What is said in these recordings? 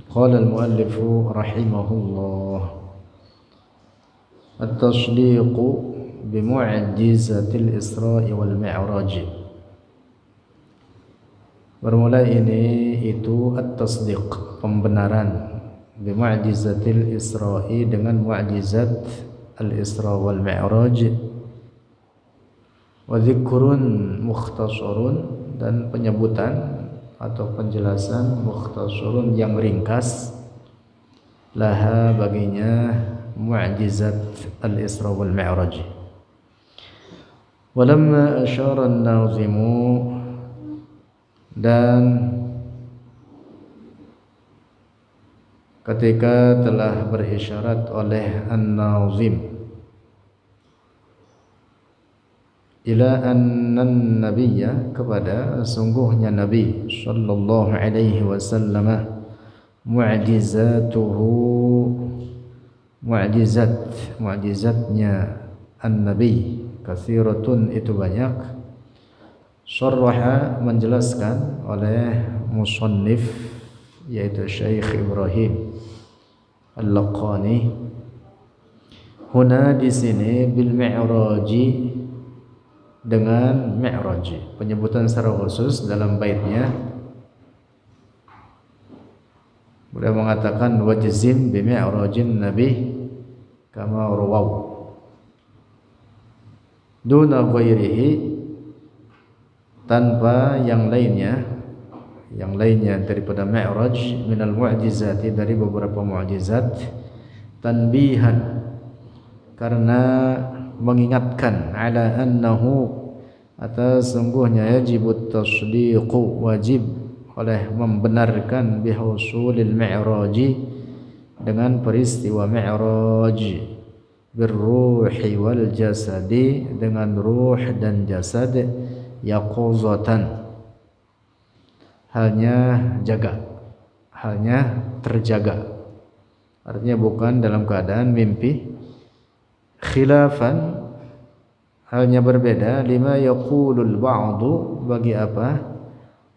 قال المؤلف رحمه الله التصديق بمعجزة الإسراء والمعراج. Bermula ini itu at-tasdiq, pembenaran, bimu'jizatil Isra'i, dengan mu'jizat al-Isra wal Mi'raj, wa dzikrun mukhtasarun, dan penyebutan atau penjelasan mukhtasarun yang ringkas, laha baginya mu'jizat al-Isra wal Mi'raj. Walamma asyara an-nazimu, dan ketika telah berisyarat oleh an-nazim ila annan nabiyya, kepada sungguhnya Nabi sallallahu alaihi wasallam, mu'jizatuhu, mu'jizatnya an-nabi, katsiratun, itu banyak. Syarraha, menjelaskan oleh musannif, yaitu Syekh Ibrahim Al-Laqani, huna, di sini, bil mi'raji, dengan mi'raj, penyebutan secara khusus dalam baitnya. Beliau mengatakan wajzim bi mi'rajin nabi kama rawaw duna ghairihi, tanpa yang lainnya daripada mi'raj, minal mu'jizati, dari beberapa mu'jizat, tanbihan, karena mengingatkan, ala annahu, atas sungguhnya, yajibut tasdiqu, wajib oleh membenarkan, bihusulil mi'raji, dengan peristiwa mi'raj, birruhi wal jasadi, dengan ruh dan jasad, yaquzatan, halnya terjaga, artinya bukan dalam keadaan mimpi. Khilafan, halnya berbeda, lima yaqulul ba'du, bagi apa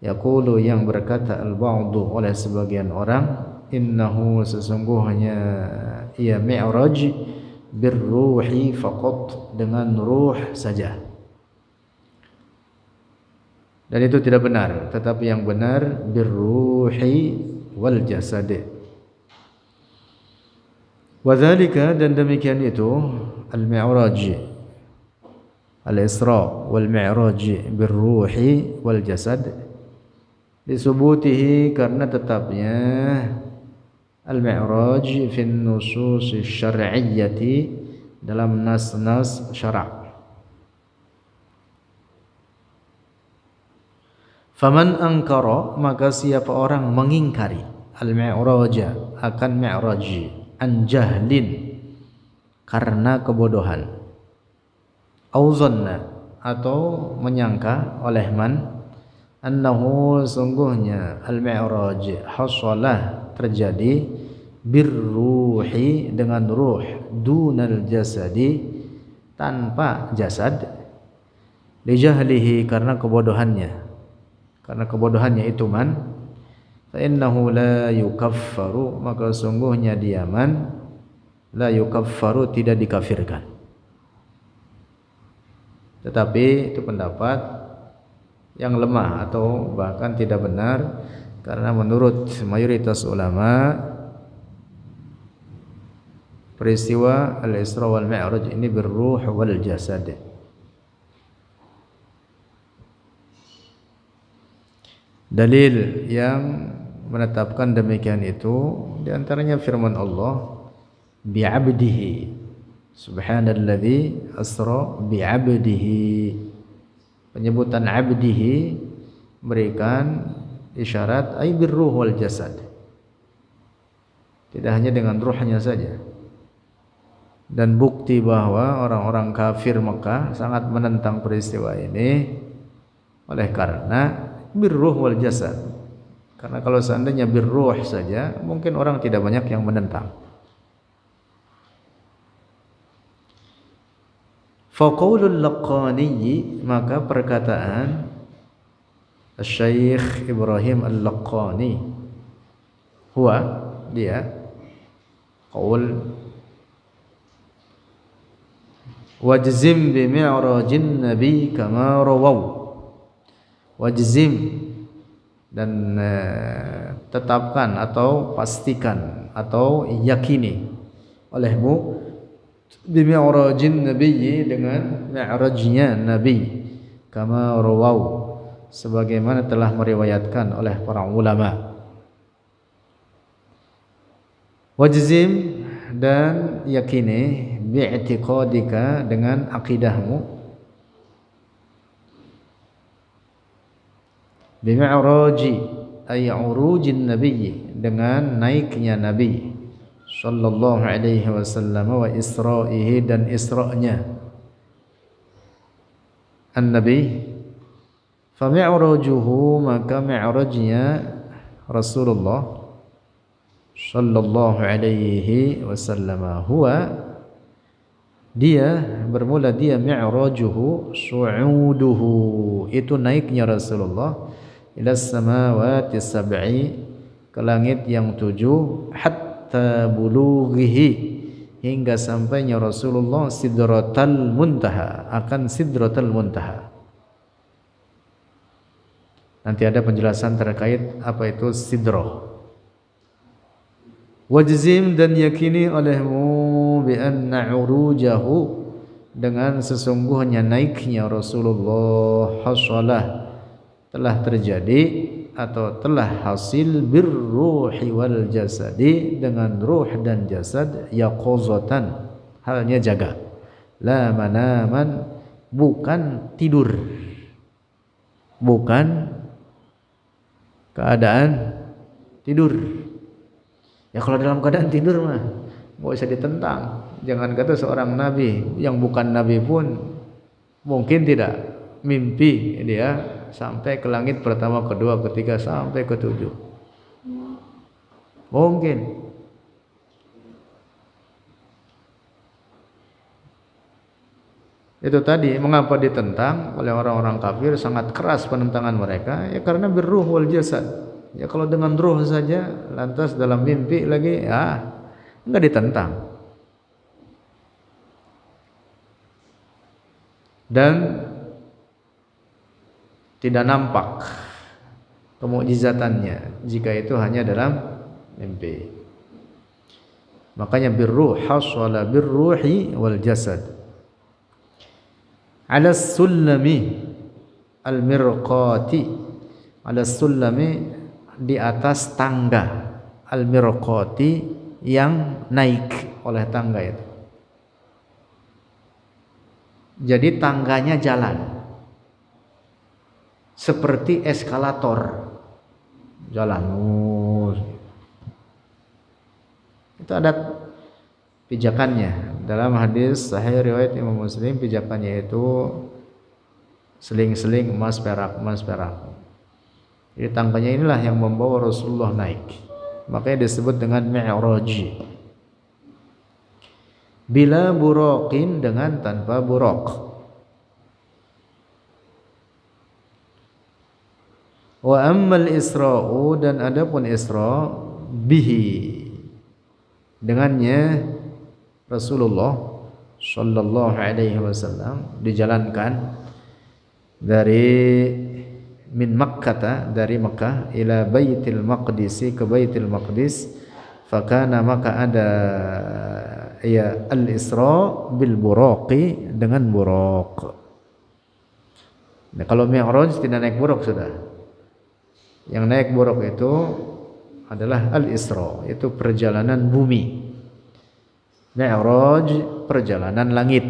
yaqulu, yang berkata, al ba'du, oleh sebagian orang, innahu, sesungguhnya ia mi'raj, birruhi faqat, dengan ruh saja. Dan itu tidak benar, tetapi yang benar birruhi wal jasad. Wadzalika, dan demikian itu, al-mi'raj, al-Isra wal Mi'raj birruhi wal jasad, disubutihi, karena tetapnya al-mi'raj fi nusus syar'iyyati, dalam nas-nas syara'. Faman angkara, maka siapa orang mengingkari, al-mi'raja, akan mi'raj, an jahlin, karena kebodohan, au zanna, atau menyangka, oleh man, annahu, sungguhnya al-mi'raj, hasalah, terjadi, birruhi, dengan ruh, dunal jasadi, tanpa jasad, lijahlihi, karena kebodohannya itu man, fa innahu la yukaffaru, maka sungguhnya dia man, la yukaffaru, tidak dikafirkan. Tetapi itu pendapat yang lemah atau bahkan tidak benar, karena menurut mayoritas ulama, peristiwa al-Isra wal Mi'raj ini birruh wal jasad. Dalil yang menetapkan demikian itu, diantaranya firman Allah, bi'abdihi, subhanalladzi asra bi'abdihi. Penyebutan abdihi memberikan isyarat ay birruh wal jasad, tidak hanya dengan ruhnya saja. Dan bukti bahwa orang-orang kafir Mekah sangat menentang peristiwa ini oleh karena birruh wal jasad. Karena kalau seandainya birruh saja, mungkin orang tidak banyak yang menentang. Faqaulul Laqani, maka perkataan Syekh Ibrahim Al-Laqani, huwa, dia qaul wajzim bi mi'rajin nabi kama rawaw wajzim dan tetapkan atau pastikan atau yakini olehmu bi mi'rajin nabi dengan mi'rajnya nabi kama rawaw sebagaimana telah meriwayatkan oleh para ulama. Wajzim dan yakini bi'tiqadika dengan akidahmu bimi'raji ay urujin nabiyyi dengan naiknya nabi sallallahu alaihi wasallam wa isra'ihi dan isra'nya an-nabi fa mi'rajuhu maka mi'rajnya Rasulullah sallallahu alaihi wasallam huwa dia bermula dia mi'rajuhu su'uduhu itu naiknya Rasulullah ila samawati sab'i ke langit yang 7 hatta bulughihi hingga sampainya Rasulullah sidratal muntaha akan sidratal muntaha. Nanti ada penjelasan terkait apa itu sidrah. Wajzim dan yakini olehmu bi anna urujahu dengan sesungguhnya naiknya Rasulullah hasalah telah terjadi atau telah hasil birruhi wal jasadi dengan ruh dan jasad yaqazatan halnya jaga la manaman bukan tidur bukan keadaan tidur. Ya kalau dalam keadaan tidur mah nggak usah ditentang. Jangan kata seorang nabi yang bukan nabi pun mungkin tidak mimpi dia sampai ke langit pertama, kedua, ketiga sampai ke 7. Mungkin. Itu tadi mengapa ditentang oleh orang-orang kafir, sangat keras penentangan mereka ya karena birruh wal jasad. Ya kalau dengan ruh saja lantas dalam mimpi lagi enggak ditentang. Dan tidak nampak kemukjizatannya jika itu hanya dalam mimpi. Makanya birruh hasala birruhi wal jasad. Ala sulami al-mirqati ala sulami di atas tangga al-mirqati yang naik oleh tangga itu. Jadi tangganya jalan seperti eskalator jalan. Itu ada pijakannya. Dalam hadis sahih riwayat Imam Muslim pijakannya itu seling-seling emas perak. Jadi tangganya inilah yang membawa Rasulullah naik. Makanya disebut dengan mi'raj. Bila buraqin dengan tanpa buraq. Wa ammal isra'u dan adapun isra bihi dengannya Rasulullah sallallahu alaihi wasallam dijalankan dari min Makkah dari Makkah ila Baitul Maqdis ke Baitul Maqdis fakana maka ada ya al-Isra bil buraqi dengan buraq. Nah, kalau mi'raj tidak naik buraq sudah. Yang naik buraq itu adalah al-Isra, itu perjalanan bumi. Mi'raj perjalanan langit.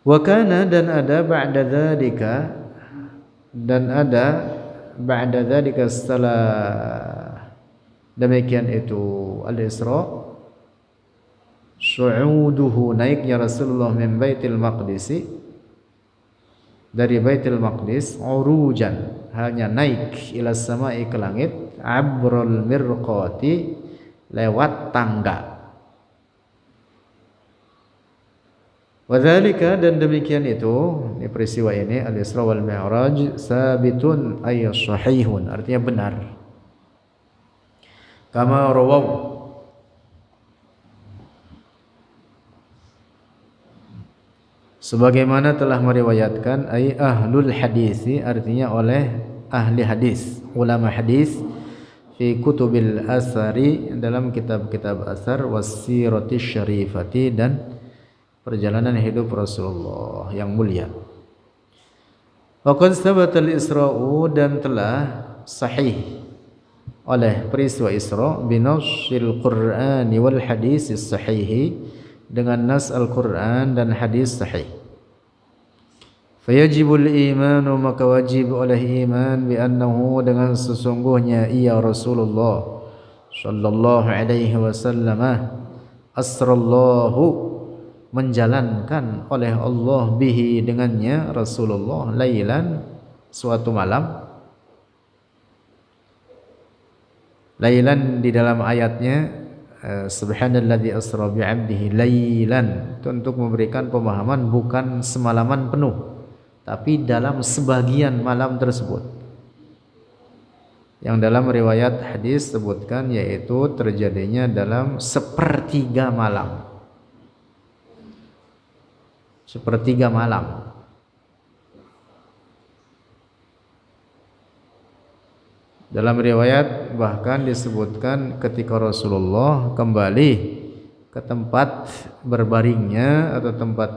Wa kana dan ada ba'da dzalika setelah demikian itu al-Isra su'uduhu naiknya Rasulullah min Baitul Maqdis dari Baitul Maqdis urujan hanya naik ila samai ke langit abrul mirqati lewat tangga. Wadzalika dan demikian itu ini peristiwa ini al-Isra wal Mi'raj sabitun ay sahihun artinya benar. kama rawaw, sebagaimana telah meriwayatkan, ay ahlul hadisi, artinya oleh ahli hadis, ulama hadis, fi kutubil asari, dalam kitab-kitab asar, wasirati syarifati, dan perjalanan hidup Rasulullah yang mulia. Waqad thabatal Isra'u, dan telah sahih oleh peristiwa Isra, binassil Qur'ani wal hadis sahihi, dengan nas Al-Qur'an dan hadis sahih. Fayajibul imanu, maka wajib oleh iman, bi annahu, dengan sesungguhnya ia Rasulullah sallallahu alaihi wasallam, asrallahu, menjalankan oleh Allah, bihi, dengannya Rasulullah, lailan, suatu malam. Lailan di dalam ayatnya subhanalladzi asra bi'abdihi lailan, itu untuk memberikan pemahaman bukan semalaman penuh, tapi dalam sebagian malam tersebut. Yang dalam riwayat hadis sebutkan, yaitu terjadinya dalam sepertiga malam. Sepertiga malam. Dalam riwayat bahkan disebutkan ketika Rasulullah kembali ke tempat berbaringnya atau tempat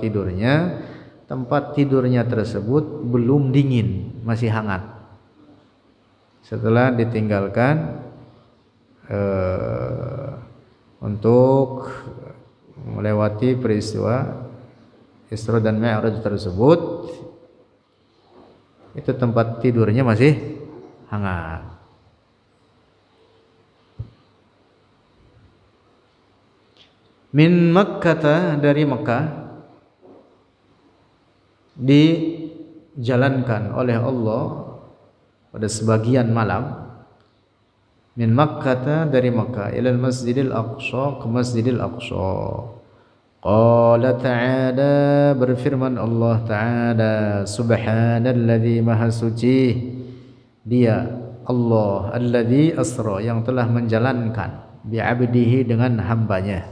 tidurnya tersebut belum dingin, masih hangat. Setelah ditinggalkan untuk melewati peristiwa Isra dan Mi'raj tersebut, itu tempat tidurnya masih hangat. Min Makkah, dari Makkah, dijalankan oleh Allah pada sebagian malam. Min Makkah, dari Makkah, ilal Masjidil Aqsa, ke Masjidil Aqsa. Qala ta'ala, berfirman Allah Ta'ala, subhanalladzi, maha suci dia Allah, alladzi asra, yang telah menjalankan, bi'abdihi, dengan hambanya.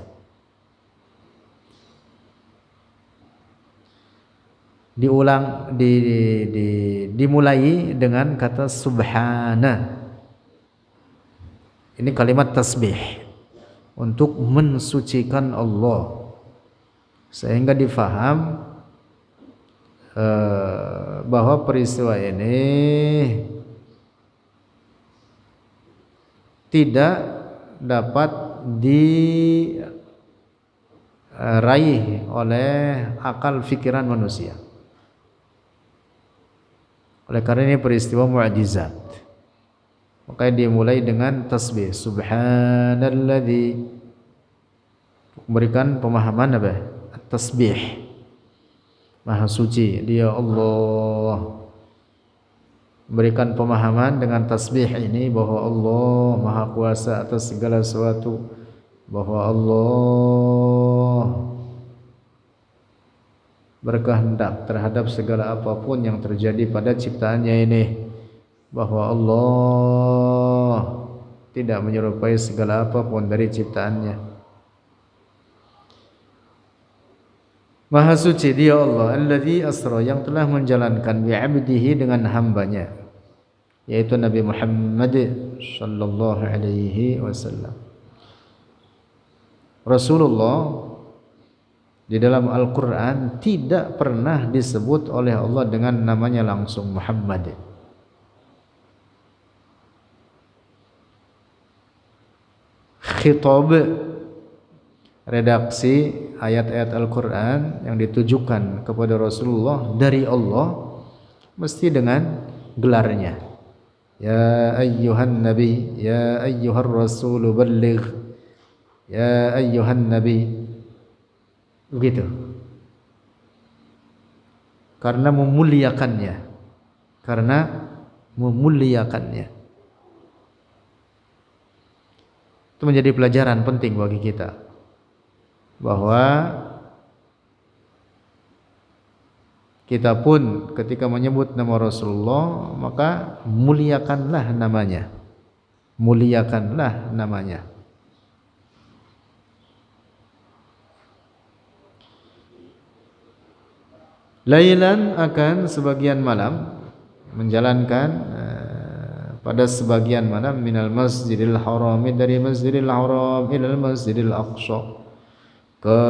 Dimulai dengan kata subhana. Ini kalimat tasbih untuk mensucikan Allah, sehingga difaham bahwa peristiwa ini tidak dapat diraih oleh akal fikiran manusia. Oleh karena ini peristiwa mukjizat, makanya dimulai dengan tasbih subhanalladzi, memberikan pemahaman apa? Tasbih, maha suci dia Allah. Memberikan pemahaman dengan tasbih ini bahwa Allah maha kuasa atas segala sesuatu, bahwa Allah berkehendak terhadap segala apapun yang terjadi pada ciptaannya ini, bahwa Allah tidak menyerupai segala apapun dari ciptaannya. Maha suci dia Allah, alladzi asra, yang telah menjalankan, bi'abdihi, dengan hambanya, yaitu Nabi Muhammad sallallahu alaihi wasallam. Rasulullah di dalam Al-Quran tidak pernah disebut oleh Allah dengan namanya langsung, Muhammad. Khitab, redaksi ayat-ayat Al-Quran yang ditujukan kepada Rasulullah dari Allah mesti dengan gelarnya. Ya ayyuhan nabi, ya ayyuhar rasul balligh, ya ayyuhan nabi. Begitu. Karena memuliakannya. Itu menjadi pelajaran penting bagi kita, bahwa kita pun ketika menyebut nama Rasulullah, maka muliakanlah namanya. muliakanlah namanya. Lailan akan sebagian malam, menjalankan pada sebagian malam, minal masjidil haram, dari masjidil haram ilal masjidil aqsa, ke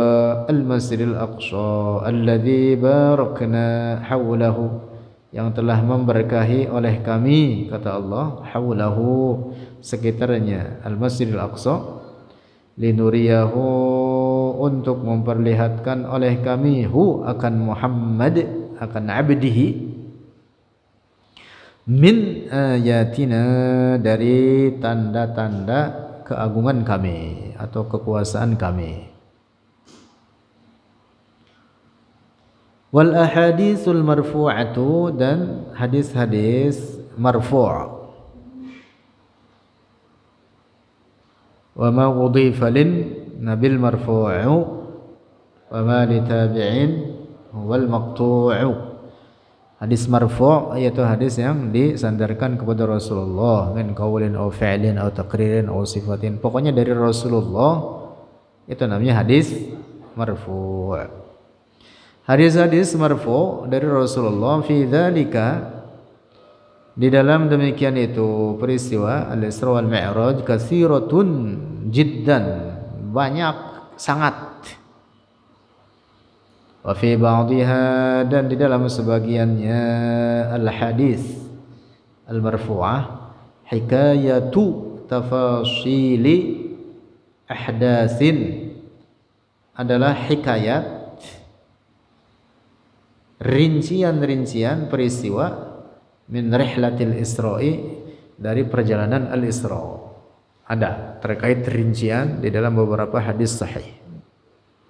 al masjidil aqsa alladzi barakna haulahu, yang telah memberkahi oleh kami, kata Allah, haulahu, sekitarnya al masjidil aqsa, linuriyahu, untuk memperlihatkan oleh kami, hu akan Muhammad, akan abdihi, min ayatina, dari tanda-tanda keagungan kami atau kekuasaan kami. Wal ahaditsul marfu'atu, dan hadis-hadis marfu'. Wa ma udhifa lin nabil marfu'u wa ma li tabi'in wal maqtu'u. Hadis marfu' yaitu hadis yang disandarkan kepada Rasulullah, min qaulin aw fi'lin aw taqririn aw sifatin, pokoknya dari Rasulullah, itu namanya hadis marfu'. Hadis-hadis marfu' dari Rasulullah, fi dzalika, di dalam demikian itu peristiwa al-Isra wal Mi'raj, katsiratun jiddan, banyak sangat. Wa fi ba'dihha, dan di dalam sebagiannya al-hadis al-marfu'ah, hikayatu tafasili ahdatsin, adalah hikayat, rincian-rincian peristiwa, min rihlatil Isra'i, dari perjalanan al-Isra. Ada terkait rincian di dalam beberapa hadis sahih,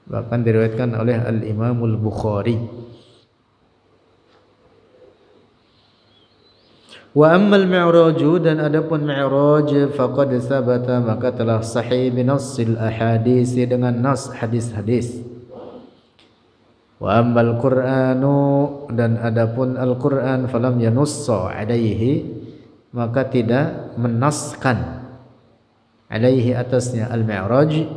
bahkan diriwayatkan oleh al-Imam al-Bukhari. Wa ammal mi'raju, dan adapun mi'raj, faqad sabata, maka telah sahih, binassil ahadits, dengan nas hadis-hadis. Wa ammal Qur'anu, dan adapun Al-Qur'an, falam yanussa alaihi, maka tidak menaskan, alaihi, atasnya al-mi'raj,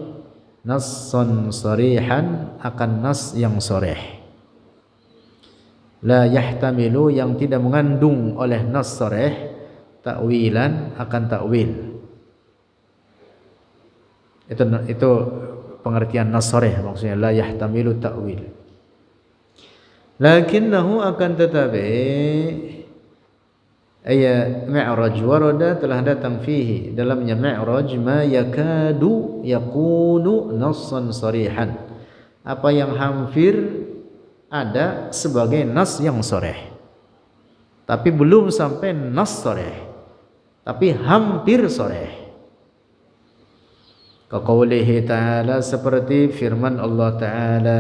nassan sarihan, akan nas yang sharih, la yahtamilu, yang tidak mengandung oleh nas sharih, ta'wilan, akan ta'wil. Itu pengertian nas sharih, maksudnya la yahtamilu ta'wil. Lakinnahu, akan tetapi, ayat mi'raj, warada, telah datang, fihi, dalamnya mi'raj, ma yakadu yakunu nassan sarihan, apa yang hampir ada sebagai nas yang sharih, tapi belum sampai nas sharih, tapi hampir sharih. Kaqaulihi ta'ala, seperti firman Allah Ta'ala,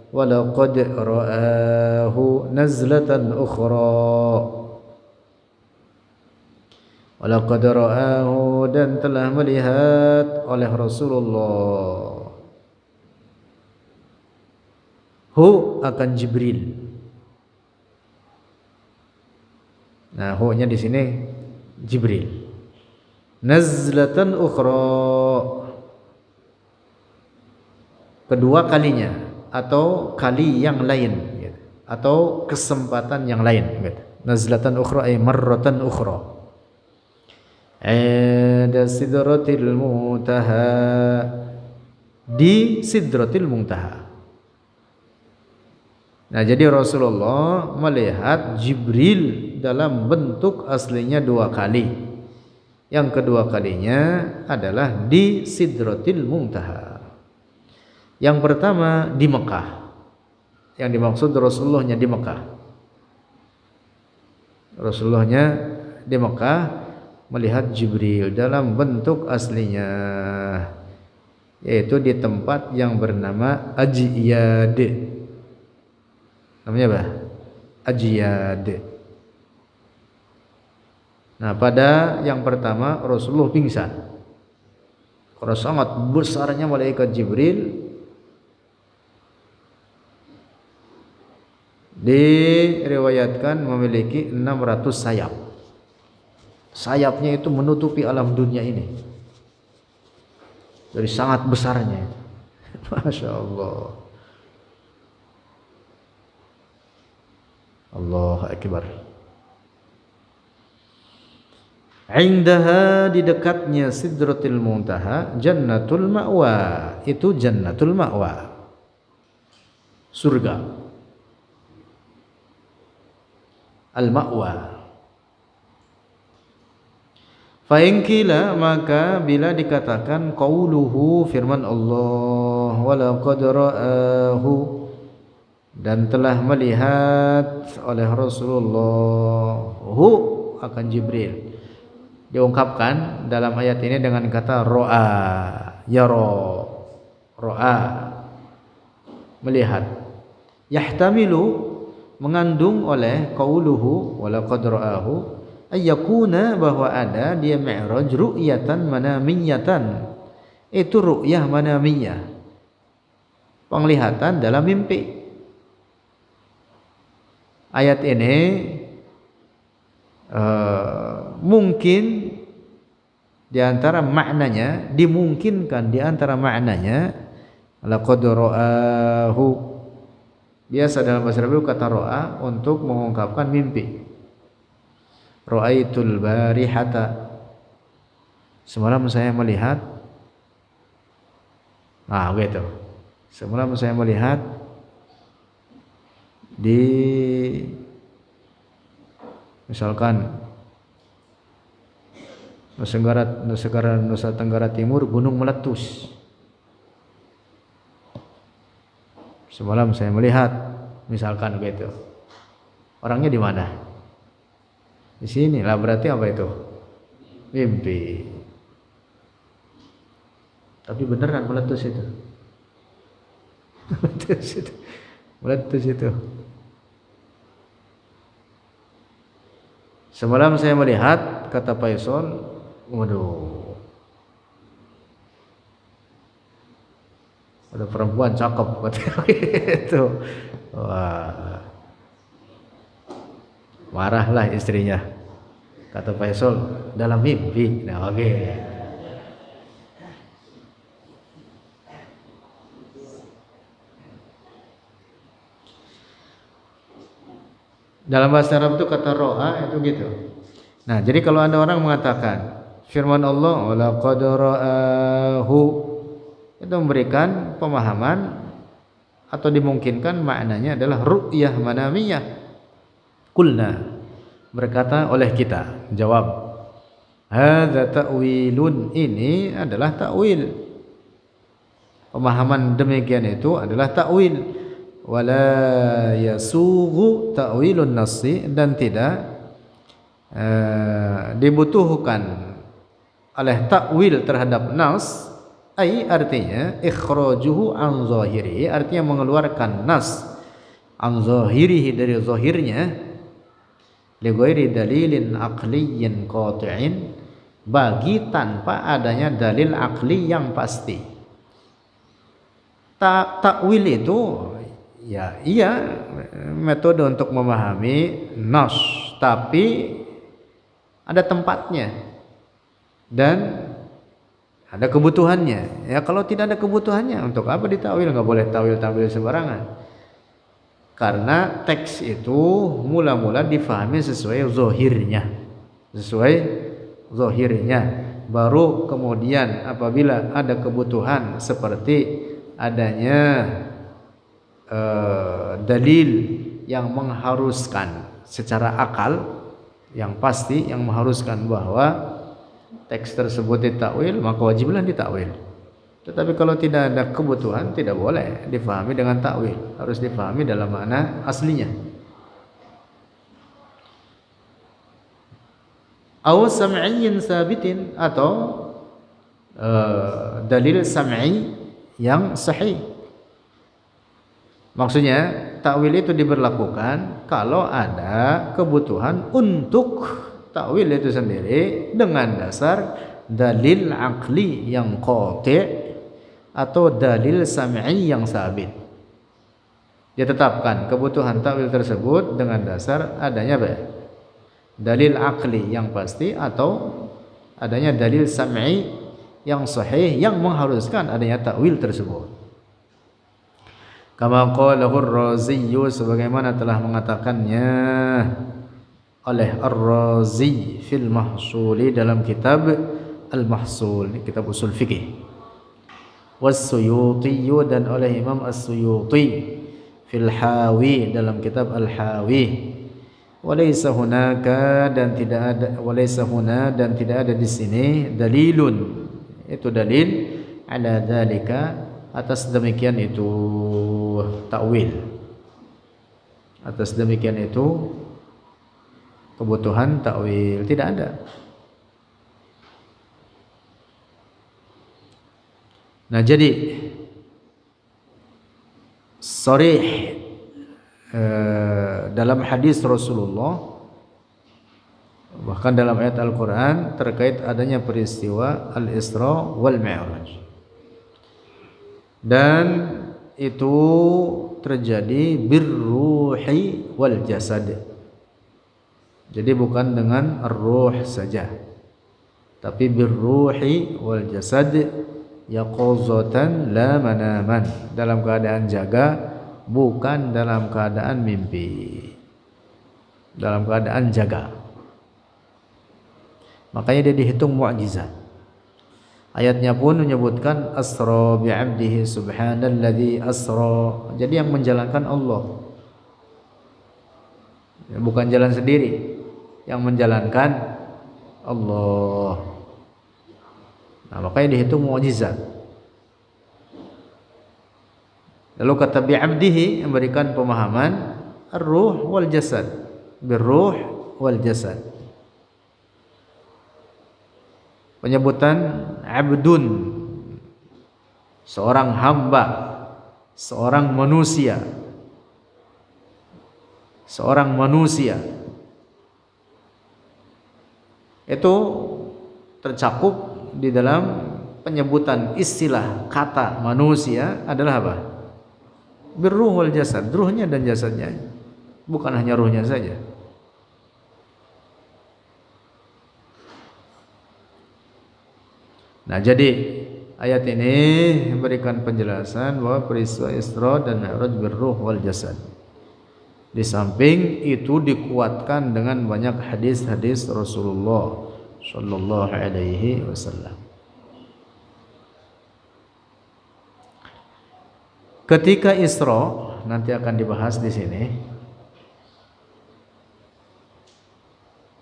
walaqad ra'ahu nazlatan ukhra, walaqad ra'ahu, dan telah melihat oleh Rasulullah, hu, akan Jibril. Nah, hu-nya di sini Jibril. Nazlatan ukhra, kedua kalinya, atau kali yang lain, gitu, atau kesempatan yang lain, gitu. Nazlatan ukhra ay marratan ukhra, ada sidratil muntaha, di sidratil muntaha. Nah, jadi Rasulullah melihat Jibril dalam bentuk aslinya dua kali. Yang kedua kalinya adalah di sidratil muntaha. Yang pertama di Mekah. Yang dimaksud Rasulullahnya di Mekah. Rasulullahnya di Mekah melihat Jibril dalam bentuk aslinya, yaitu di tempat yang bernama Ajiyad. Namanya apa? Ajiyad. Nah, pada yang pertama Rasulullah pingsan karena sangat besarnya malaikat Jibril. Diriwayatkan memiliki 600 sayap. sayapnya itu menutupi alam dunia ini dari sangat besarnya. Masya Allah. Allahu Akbar. Indaha, di dekatnya Sidratul Muntaha, Jannatul Ma'wa, itu Jannatul Ma'wa, surga. Al-Ma'wa. Fa in qila, maka bila dikatakan qauluhu, firman Allah, wa laqad ra'ahu, dan telah melihat oleh Rasulullah hu, akan Jibril, diungkapkan dalam ayat ini dengan kata ro'a, yaro, ro'a, melihat. Yahtamilu, mengandung oleh qauluhu wa laqad ra'ahu, ayyakuna, bahwa ada dia mi'raj ru'yatan manamiyatan, itu ru'yah manamiyah, penglihatan dalam mimpi. Ayat ini mungkin di antara maknanya, dimungkinkan di antara maknanya laqad ra'ahu. Biasa dalam bahasa Arab kata ra'a untuk mengungkapkan mimpi. Ra'aitul barihata, semalam saya melihat. Nah, gitu. Semalam saya melihat di, misalkan Nusa Tenggara Timur gunung meletus. Semalam saya melihat, misalkan begitu. Orangnya di mana? Di sini lah, berarti apa itu? Mimpi. Tapi beneran meletus itu. Meletus itu. Semalam saya melihat, kata Faisal, waduh, ada perempuan cakep, katanya gitu. Wah, marahlah istrinya, kata Faisal, dalam mimpi. Nah, oke. Dalam bahasa Arab itu kata ro'a itu gitu. Nah, jadi kalau ada orang mengatakan firman Allah laqad ra'ahu, itu memberikan pemahaman atau dimungkinkan maknanya adalah ru'yah manamiyah. Qulna, berkata oleh kita, jawab, hadza ta'wilun, ini adalah ta'wil. Pemahaman demikian itu adalah ta'wil. Wala yasughu ta'wilun nassi, dan tidak dibutuhkan oleh takwil terhadap nas, ai artinya ikhrajuhu an zahirihi, artinya mengeluarkan nas an zahirihi, dari zahirnya, li ghairi dalilin aqliyyin qati'in, bagi tanpa adanya dalil akli yang pasti. Takwil itu ya iya metode untuk memahami nas, tapi ada tempatnya dan ada kebutuhannya. Ya kalau tidak ada kebutuhannya, untuk apa ditakwil? Nggak boleh takwil sembarangan. Karena teks itu mula-mula difahami sesuai zahirnya. Baru kemudian apabila ada kebutuhan seperti adanya dalil yang mengharuskan secara akal yang pasti, yang mengharuskan bahwa teks tersebut ditakwil, maka wajiblah ditakwil. Tetapi kalau tidak ada kebutuhan, tidak boleh difahami dengan takwil, harus difahami dalam makna aslinya. Aw sam'iyyin sabitin, atau dalil sam'i yang sahih. Maksudnya takwil itu diberlakukan kalau ada kebutuhan untuk takwil itu sendiri dengan dasar dalil aqli yang qati' atau dalil sam'i yang sabit. Ditetapkan kebutuhan takwil tersebut dengan dasar adanya dalil akli yang pasti atau adanya dalil sam'i yang sahih yang mengharuskan adanya takwil tersebut. Kama qalahu ar-Razi, sebagaimana telah mengatakannya oleh Ar-Razi fil Mahsuli dalam kitab Al-Mahsul, kitab usul fikih. Was-Suyuti, dan oleh Imam As-Suyuti fil Hawi dalam kitab Al-Hawi. Walaysa hunaka, dan tidak ada, walaysa huna, dan tidak ada di sini dalilun, itu dalil ala dzalika, atas demikian itu takwil, atas demikian itu kebutuhan takwil, tidak ada. Nah, jadi sharih dalam hadis Rasulullah, bahkan dalam ayat Al-Quran terkait adanya peristiwa Al-Isra wal Mi'raj, dan itu terjadi birruhi wal jasad. Jadi bukan dengan ar-ruh saja, tapi birruhi wal jasad, yaqazatan la manaman, dalam keadaan jaga, bukan dalam keadaan mimpi, dalam keadaan jaga. Makanya dia dihitung mukjizat. Ayatnya pun menyebutkan asra bi'abdihi subhanalladzi asra. Jadi yang menjalankan Allah, bukan jalan sendiri, yang menjalankan Allah. Nah, makanya dihitung mukjizat. Lalu kata bi'abdihi, memberikan pemahaman ar-ruh wal jasad, birruh wal jasad. Penyebutan abdun, seorang hamba, seorang manusia, seorang manusia, itu tercakup di dalam penyebutan istilah kata manusia adalah apa? Birruh wal jasad, ruhnya dan jasadnya, bukan hanya ruhnya saja. Nah, jadi ayat ini memberikan penjelasan bahwa peristiwa Isra dan Mi'raj birruh wal jasad. Di samping itu dikuatkan dengan banyak hadis-hadis Rasulullah sallallahu alaihi wasallam. Ketika Isra, nanti akan dibahas di sini,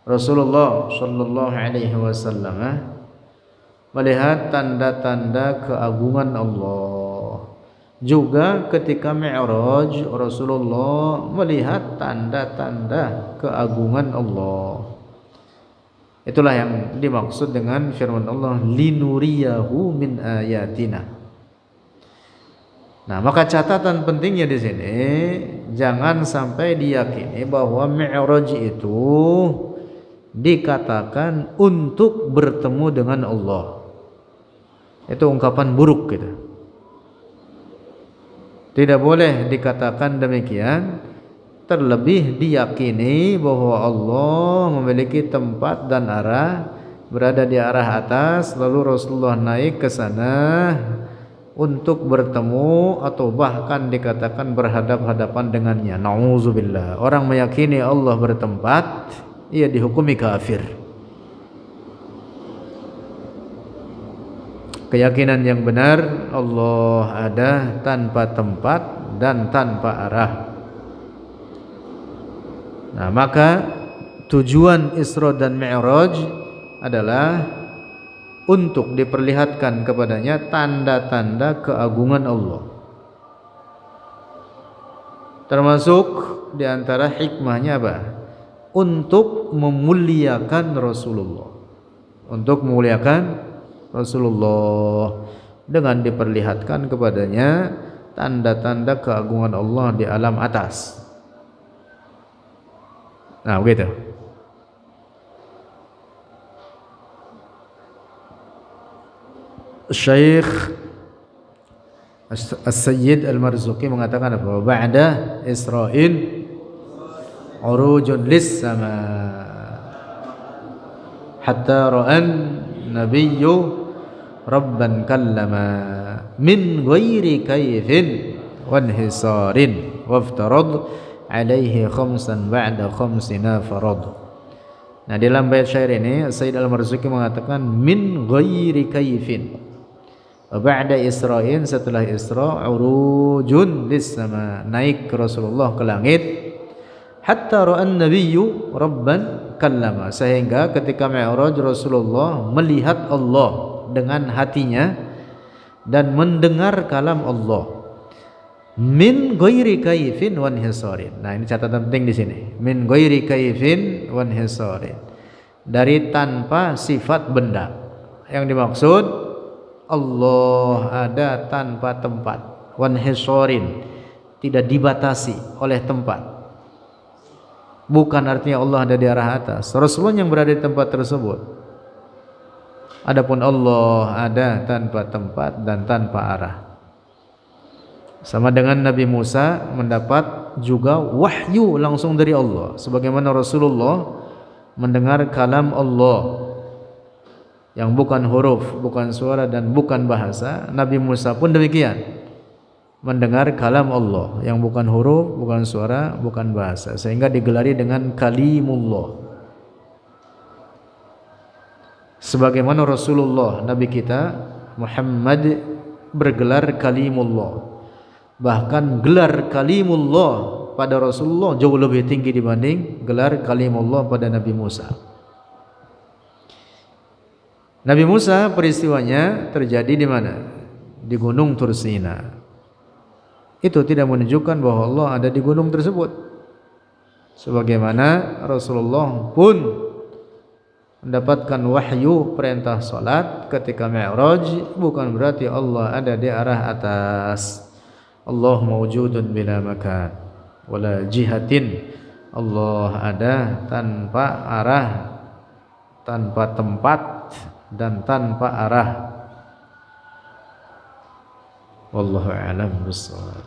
Rasulullah sallallahu alaihi wasallam melihat tanda-tanda keagungan Allah. Juga ketika Mi'raj, Rasulullah melihat tanda-tanda keagungan Allah. Itulah yang dimaksud dengan firman Allah, linuriyahu min ayatina. Nah, maka catatan pentingnya di sini, jangan sampai diyakini bahwa Mi'raj itu dikatakan untuk bertemu dengan Allah. Itu ungkapan buruk gitu. Tidak boleh dikatakan demikian, terlebih diyakini bahwa Allah memiliki tempat dan arah, berada di arah atas, lalu Rasulullah naik ke sana untuk bertemu atau bahkan dikatakan berhadap-hadapan dengannya. Nauzubillah. Orang meyakini Allah bertempat, ia dihukumi kafir. Keyakinan yang benar, Allah ada tanpa tempat dan tanpa arah. Nah, maka tujuan Isra dan Mi'raj adalah untuk diperlihatkan kepadanya tanda-tanda keagungan Allah. Termasuk di antara hikmahnya apa? Untuk memuliakan Rasulullah. Untuk memuliakan Rasulullah dengan diperlihatkan kepadanya tanda-tanda keagungan Allah di alam atas. Nah, begitu. Syekh As-Sayyid Al-Marzuqi mengatakan apa? Ba'da Isra'il urujun lis-sama. hatta ra'an nabiyyu rabban kallama min ghairi kaifin wanhisarin waftarad alaihi khamsan ba'da khamsina farad. Nah, di dalam bait syair ini Sayyid Al-Marzuki mengatakan min ghairi kaifin, ba'da Isra'in, setelah Isra, urujun lis sama, naik Rasulullah ke langit, hatta ra'an nabiyyu rabban kallama, sehingga ketika Mi'raj Rasulullah melihat Allah dengan hatinya dan mendengar kalam Allah. Min ghairi kaifin wan hisarin. Nah, ini catatan penting di sini. Min ghairi kaifin wan hisarin. Dari tanpa sifat benda. Yang dimaksud Allah ada tanpa tempat. Wan hisarin, tidak dibatasi oleh tempat. Bukan artinya Allah ada di arah atas. Rasulullah yang berada di tempat tersebut. Adapun Allah ada tanpa tempat dan tanpa arah. Sama dengan Nabi Musa mendapat juga wahyu langsung dari Allah, sebagaimana Rasulullah mendengar kalam Allah yang bukan huruf, bukan suara dan bukan bahasa. Nabi Musa pun demikian, mendengar kalam Allah yang bukan huruf, bukan suara, bukan bahasa, sehingga digelari dengan kalimullah. Sebagaimana Rasulullah Nabi kita Muhammad bergelar kalimullah. Bahkan gelar kalimullah pada Rasulullah jauh lebih tinggi dibanding gelar kalimullah pada Nabi Musa. Nabi Musa peristiwanya terjadi di mana? Di Gunung Tursina. Itu tidak menunjukkan bahwa Allah ada di gunung tersebut. Sebagaimana Rasulullah pun mendapatkan wahyu perintah salat ketika Mi'raj, bukan berarti Allah ada di arah atas. Allah mawjudun bila makan wala jihatin. Allah ada tanpa arah, tanpa tempat dan tanpa arah. Wallahu a'lam bishawab.